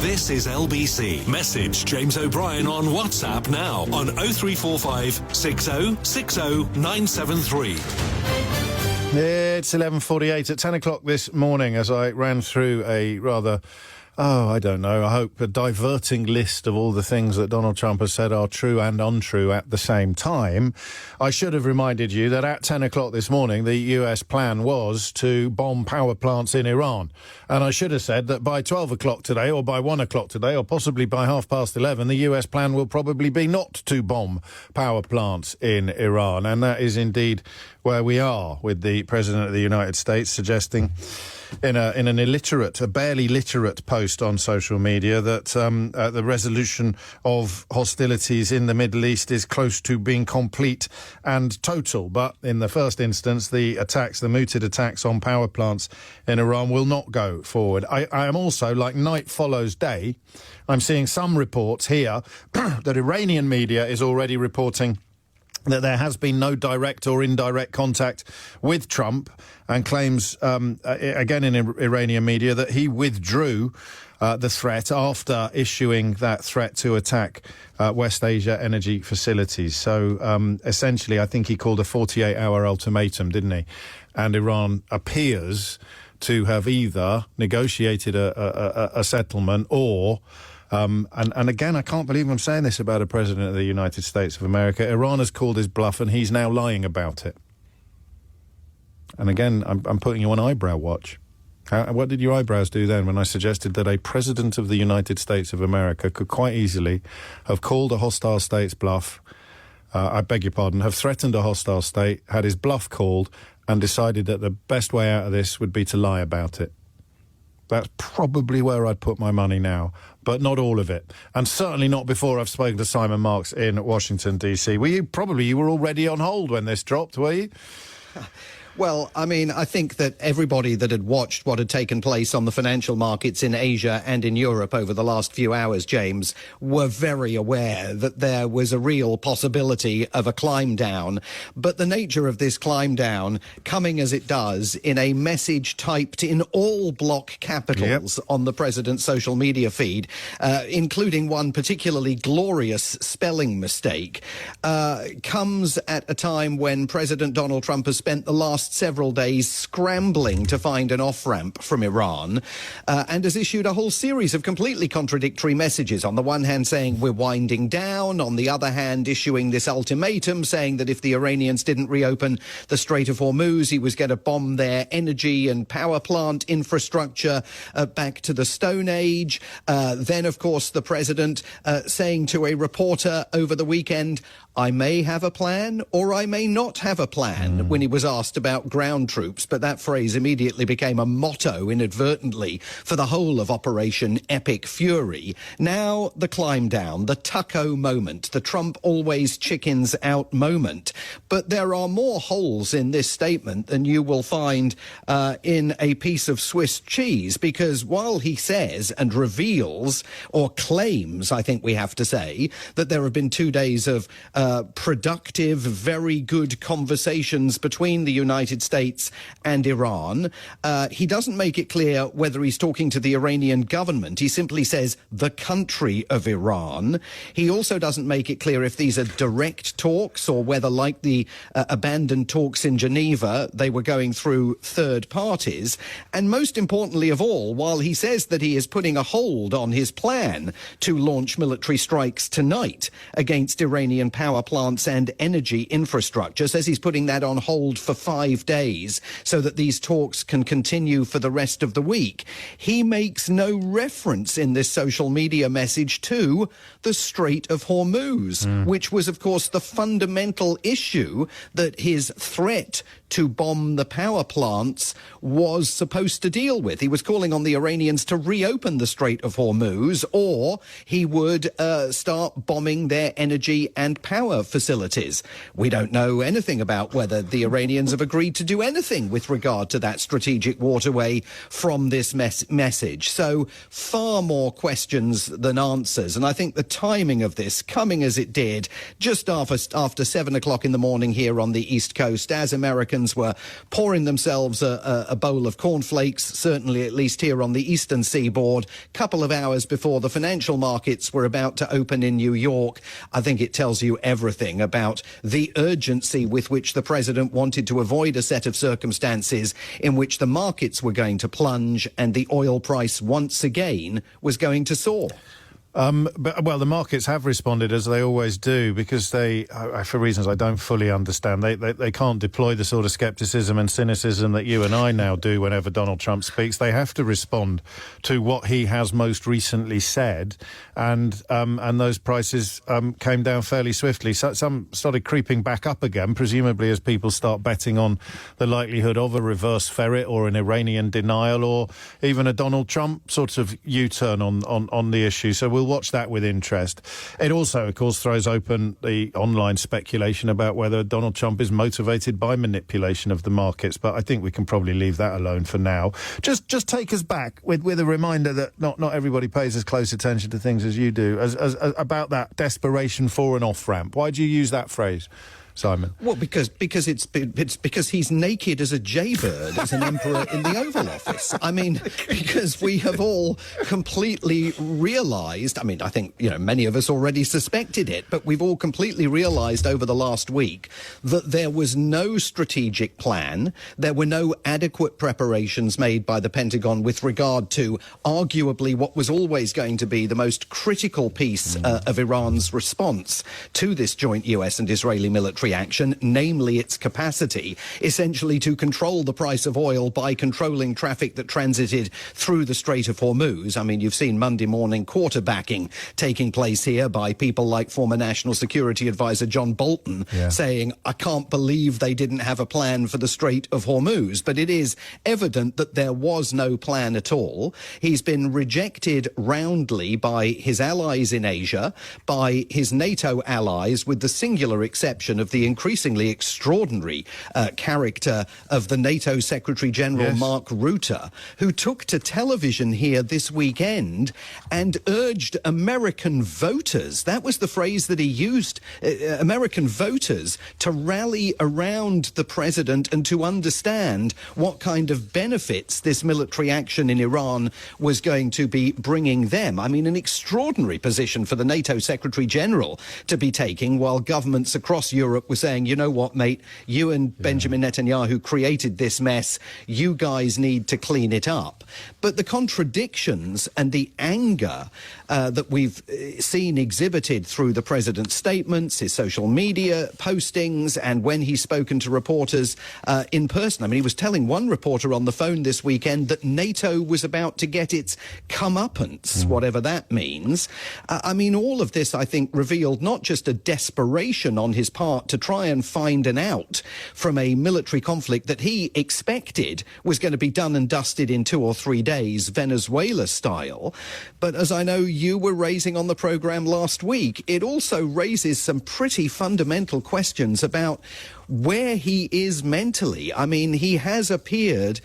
This is LBC. Message James O'Brien on WhatsApp now on 0345 60 60 973. It's 11:48 at 10 o'clock this morning as I ran through a rather, I hope a diverting list of all the things that Donald Trump has said are true and untrue at the same time. I should have reminded you that at 10 o'clock this morning, the US plan was to bomb power plants in Iran. And I should have said that by 12 o'clock today, or by 1 o'clock today, or possibly by 11:30, the US plan will probably be not to bomb power plants in Iran. And that is indeed where we are, with the President of the United States suggesting in a barely literate post on social media that the resolution of hostilities in the Middle East is close to being complete and total. But in the first instance, the mooted attacks on power plants in Iran will not go forward. I am also, like night follows day, I'm seeing some reports here that Iranian media is already reporting that there has been no direct or indirect contact with Trump, and claims, again in Iranian media, that he withdrew the threat after issuing that threat to attack West Asia energy facilities. So essentially, I think he called a 48-hour ultimatum, didn't he? And Iran appears to have either negotiated a settlement or... And again, I can't believe I'm saying this about a president of the United States of America. Iran has called his bluff and he's now lying about it. And again, I'm putting you on eyebrow watch. What did your eyebrows do then when I suggested that a president of the United States of America could quite easily have called a hostile state's bluff, have threatened a hostile state, had his bluff called, and decided that the best way out of this would be to lie about it? That's probably where I'd put my money now, but not all of it. And certainly not before I've spoken to Simon Marks in Washington, D.C. You were already on hold when this dropped, were you? Well, I mean, I think that everybody that had watched what had taken place on the financial markets in Asia and in Europe over the last few hours, James, were very aware that there was a real possibility of a climb down. But the nature of this climb down, coming as it does in a message typed in all block capitals on the president's social media feed, including one particularly glorious spelling mistake, comes at a time when President Donald Trump has spent the last several days scrambling to find an off-ramp from Iran, and has issued a whole series of completely contradictory messages. On the one hand saying we're winding down, on the other hand issuing this ultimatum saying that if the Iranians didn't reopen the Strait of Hormuz, he was going to bomb their energy and power plant infrastructure back to the Stone Age. Then, of course, the president saying to a reporter over the weekend, I may have a plan or I may not have a plan, when he was asked about ground troops. But that phrase immediately became a motto inadvertently for the whole of Operation Epic Fury. Now the climb down, the Tucko moment, the Trump always chickens out moment. But there are more holes in this statement than you will find in a piece of Swiss cheese, because while he says and reveals, or claims, I think we have to say, that there have been 2 days of productive, very good conversations between the United States and Iran. He doesn't make it clear whether he's talking to the Iranian government. He simply says the country of Iran. He also doesn't make it clear if these are direct talks or whether, like the abandoned talks in Geneva, they were going through third parties. And most importantly of all, while he says that he is putting a hold on his plan to launch military strikes tonight against Iranian power plants and energy infrastructure, says he's putting that on hold for 5 days so that these talks can continue for the rest of the week. He makes no reference in this social media message to the Strait of Hormuz, which was, of course, the fundamental issue that his threat to bomb the power plants was supposed to deal with. He was calling on the Iranians to reopen the Strait of Hormuz, or he would start bombing their energy and power power facilities. We don't know anything about whether the Iranians have agreed to do anything with regard to that strategic waterway from this message. So far more questions than answers. And I think the timing of this, coming as it did, just after 7 o'clock in the morning here on the East Coast, as Americans were pouring themselves a bowl of cornflakes, certainly at least here on the eastern seaboard, couple of hours before the financial markets were about to open in New York. I think it tells you everything about the urgency with which the president wanted to avoid a set of circumstances in which the markets were going to plunge and the oil price once again was going to soar. Well, the markets have responded as they always do because they, for reasons I don't fully understand, they can't deploy the sort of scepticism and cynicism that you and I now do whenever Donald Trump speaks. They have to respond to what he has most recently said, and those prices came down fairly swiftly. So some started creeping back up again, presumably as people start betting on the likelihood of a reverse ferret or an Iranian denial or even a Donald Trump sort of U-turn on the issue. So we'll watch that with interest. It also, of course, throws open the online speculation about whether Donald Trump is motivated by manipulation of the markets, but I think we can probably leave that alone for now. Just take us back with a reminder that not everybody pays as close attention to things as you do, as about that desperation for an off-ramp. Why do you use that phrase, Simon? Well, because it's because he's naked as a jaybird as an emperor in the Oval Office. I mean, because we have all completely realised, I mean, I think, many of us already suspected it, but we've all completely realised over the last week that there was no strategic plan, there were no adequate preparations made by the Pentagon with regard to arguably what was always going to be the most critical piece of Iran's response to this joint US and Israeli military action, namely its capacity essentially to control the price of oil by controlling traffic that transited through the Strait of Hormuz. I mean, you've seen Monday morning quarterbacking taking place here by people like former National Security Advisor John Bolton saying, I can't believe they didn't have a plan for the Strait of Hormuz. But it is evident that there was no plan at all. He's been rejected roundly by his allies in Asia, by his NATO allies, with the singular exception of the increasingly extraordinary character of the NATO Secretary-General Mark Rutte, who took to television here this weekend and urged American voters, that was the phrase that he used, American voters, to rally around the president and to understand what kind of benefits this military action in Iran was going to be bringing them. I mean, an extraordinary position for the NATO Secretary-General to be taking while governments across Europe were saying, you know what, mate, you and Benjamin Netanyahu created this mess. You guys need to clean it up. But the contradictions and the anger that we've seen exhibited through the president's statements, his social media postings, and when he's spoken to reporters in person. I mean, he was telling one reporter on the phone this weekend that NATO was about to get its comeuppance, whatever that means. I mean, all of this, I think, revealed not just a desperation on his part to try and find an out from a military conflict that he expected was going to be done and dusted in 2 or 3 days, Venezuela style. But as I know you were raising on the programme last week, it also raises some pretty fundamental questions about where he is mentally. I mean, he has appeared,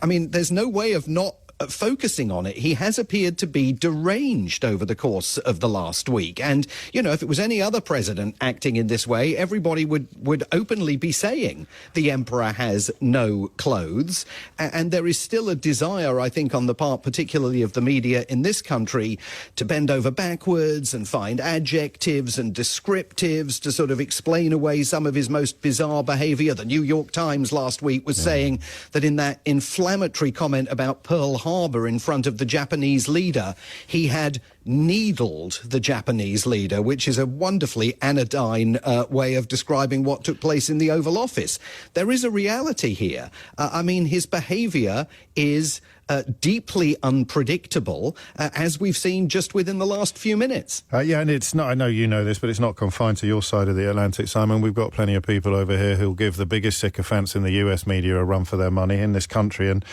there's no way of not focusing on it. He has appeared to be deranged over the course of the last week. And, if it was any other president acting in this way, everybody would openly be saying the emperor has no clothes. And there is still a desire, I think, on the part particularly of the media in this country to bend over backwards and find adjectives and descriptives to sort of explain away some of his most bizarre behaviour. The New York Times last week was saying that in that inflammatory comment about Pearl Harbor in front of the Japanese leader, he had needled the Japanese leader, which is a wonderfully anodyne way of describing what took place in the Oval Office. There is a reality here. His behaviour is deeply unpredictable, as we've seen just within the last few minutes. Yeah, and it's not, I know you know this, but it's not confined to your side of the Atlantic, Simon. We've got plenty of people over here who'll give the biggest sycophants in the US media a run for their money in this country, and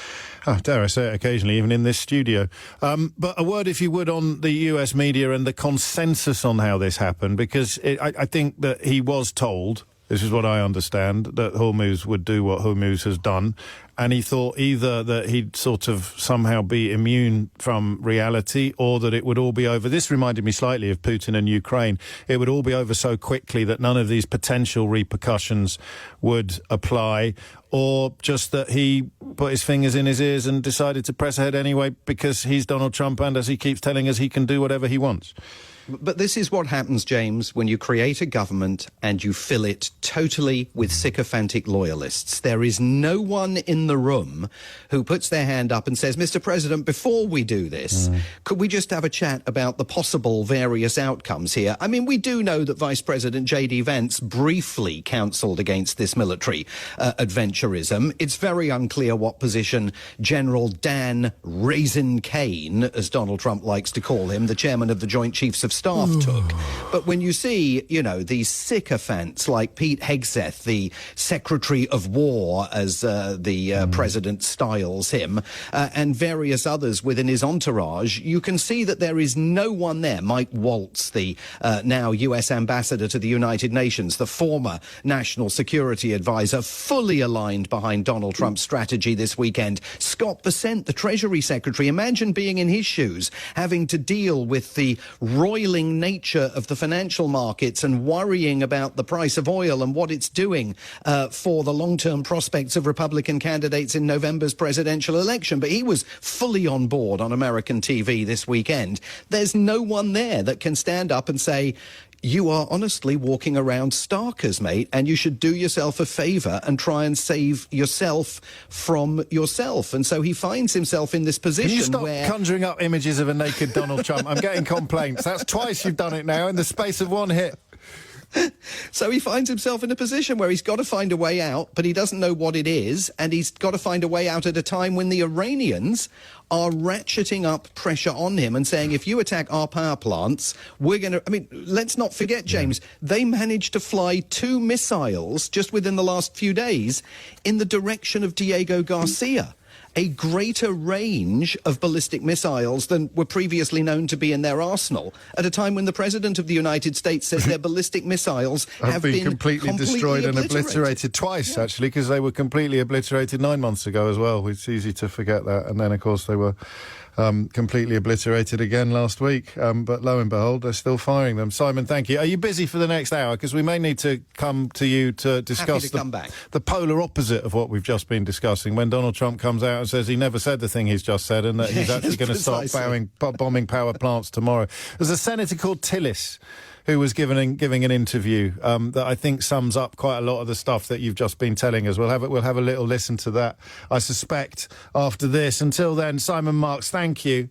dare I say it, occasionally even in this studio. But a word, if you would, on the US media and the consensus on how this happened, because I think that he was told, this is what I understand, that Hormuz would do what Hormuz has done. And he thought either that he'd sort of somehow be immune from reality or that it would all be over. This reminded me slightly of Putin and Ukraine. It would all be over so quickly that none of these potential repercussions would apply, or just that he put his fingers in his ears and decided to press ahead anyway because he's Donald Trump and, as he keeps telling us, he can do whatever he wants. But this is what happens, James, when you create a government and you fill it totally with sycophantic loyalists. There is no one in the room who puts their hand up and says, Mr. President, before we do this, could we just have a chat about the possible various outcomes here? I mean, we do know that Vice President J.D. Vance briefly counselled against this military adventurism. It's very unclear what position General Dan Raisin Kane, as Donald Trump likes to call him, the chairman of the Joint Chiefs of Staff, took. But when you see, you know, these sycophants like Pete Hegseth, the Secretary of War, as the president styles him, and various others within his entourage, you can see that there is no one there. Mike Waltz, the now US ambassador to the United Nations, the former national security advisor, fully aligned behind Donald Trump's strategy this weekend. Scott Bessent, the Treasury Secretary, imagine being in his shoes, having to deal with the roiling nature of the financial markets and worrying about the price of oil and what it's doing for the long-term prospects of Republican candidates in November's presidential election. But he was fully on board on American TV this weekend. There's no one there that can stand up and say, you are honestly walking around starkers, mate, and you should do yourself a favour and try and save yourself from yourself. And so he finds himself in this position. Can you stop where conjuring up images of a naked Donald Trump? I'm getting complaints. That's twice you've done it now in the space of one hit. So he finds himself in a position where he's got to find a way out, but he doesn't know what it is, and he's got to find a way out at a time when the Iranians are ratcheting up pressure on him and saying, if you attack our power plants, we're going to... I mean, let's not forget, James, they managed to fly 2 missiles just within the last few days in the direction of Diego Garcia. A greater range of ballistic missiles than were previously known to be in their arsenal, at a time when the President of the United States says their ballistic missiles have been completely destroyed and obliterated twice, actually, because they were completely obliterated 9 months ago as well. It's easy to forget that. And then, of course, they were completely obliterated again last week. But lo and behold, they're still firing them. Simon, thank you. Are you busy for the next hour? Because we may need to come to you to discuss the polar opposite of what we've just been discussing, when Donald Trump comes out and says he never said the thing he's just said and that he's actually going to start bombing power plants tomorrow. There's a senator called Tillis who was giving an interview that I think sums up quite a lot of the stuff that you've just been telling us. We'll have a little listen to that, I suspect, after this. Until then, Simon Marks, thank you.